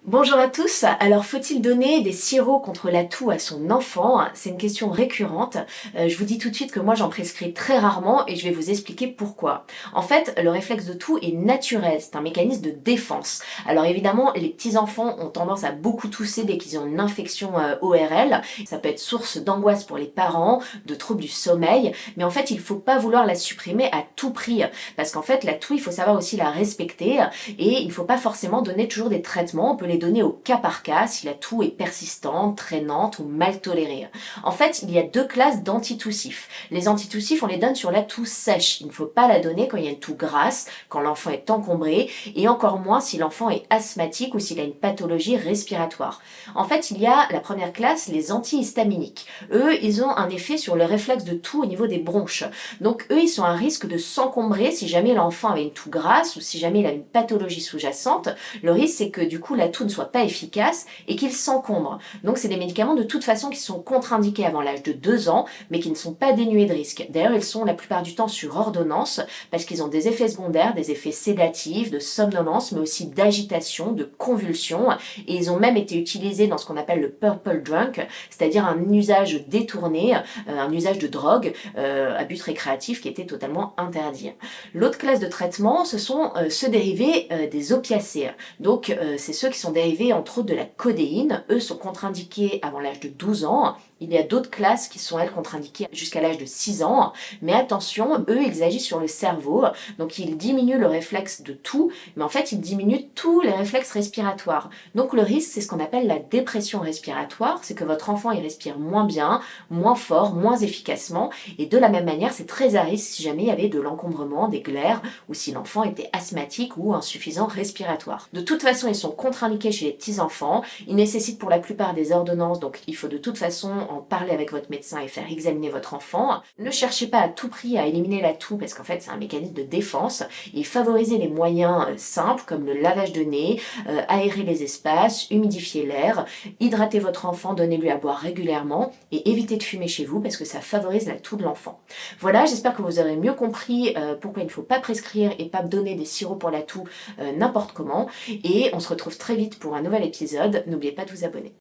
Bonjour à tous. Alors, faut-il donner des sirops contre la toux à son enfant? C'est une question récurrente. Je vous dis tout de suite que moi j'en prescris très rarement et je vais vous expliquer pourquoi. En fait, le réflexe de toux est naturel, c'est un mécanisme de défense. Alors évidemment, les petits enfants ont tendance à beaucoup tousser dès qu'ils ont une infection ORL. Ça peut être source d'angoisse pour les parents, de troubles du sommeil, mais en fait, il faut pas vouloir la supprimer à tout prix parce qu'en fait, la toux, il faut savoir aussi la respecter et il ne faut pas forcément donner toujours des traitements, on peut les donner au cas par cas si la toux est persistante, traînante ou mal tolérée. En fait, il y a deux classes d'antitoussifs. Les antitoussifs, on les donne sur la toux sèche. Il ne faut pas la donner quand il y a une toux grasse, quand l'enfant est encombré, et encore moins si l'enfant est asthmatique ou s'il a une pathologie respiratoire. En fait, il y a la première classe, les antihistaminiques. Eux, ils ont un effet sur le réflexe de toux au niveau des bronches. Donc eux, ils sont à risque de s'encombrer si jamais l'enfant avait une toux grasse ou si jamais il a une pathologie sous-jacente. Le risque, c'est que du coup, la toux ne soit pas efficace et qu'il s'encombre. Donc c'est des médicaments de toute façon qui sont contre-indiqués avant l'âge de 2 ans, mais qui ne sont pas dénués de risques. D'ailleurs, ils sont la plupart du temps sur ordonnance parce qu'ils ont des effets secondaires, des effets sédatifs, de somnolence, mais aussi d'agitation, de convulsions. Et ils ont même été utilisés dans ce qu'on appelle le purple drunk, c'est-à-dire un usage détourné, un usage de drogue à but récréatif qui était totalement interdit. L'autre classe de traitement, ce sont ceux dérivés des opiacés. Donc, c'est ceux qui sont dérivés entre autres de la codéine. Eux sont contre-indiqués avant l'âge de 12 ans. Il y a d'autres classes qui sont, elles, contre-indiquées jusqu'à l'âge de 6 ans. Mais attention, eux, ils agissent sur le cerveau. Donc, ils diminuent le réflexe de toux, mais en fait, ils diminuent tous les réflexes respiratoires. Donc, le risque, c'est ce qu'on appelle la dépression respiratoire. C'est que votre enfant, il respire moins bien, moins fort, moins efficacement. Et de la même manière, c'est très à risque si jamais il y avait de l'encombrement, des glaires, ou si l'enfant était asthmatique ou insuffisant respiratoire. De toute façon, ils sont contre-indiqués chez les petits-enfants. Ils nécessitent pour la plupart des ordonnances, donc il faut de toute façon en parler avec votre médecin et faire examiner votre enfant. Ne cherchez pas à tout prix à éliminer la toux, parce qu'en fait, c'est un mécanisme de défense. Et favorisez les moyens simples, comme le lavage de nez, aérer les espaces, humidifier l'air, hydrater votre enfant, donnez-lui à boire régulièrement, et évitez de fumer chez vous, parce que ça favorise la toux de l'enfant. Voilà, j'espère que vous aurez mieux compris pourquoi il ne faut pas prescrire et pas donner des sirops pour la toux n'importe comment. Et on se retrouve très vite pour un nouvel épisode. N'oubliez pas de vous abonner.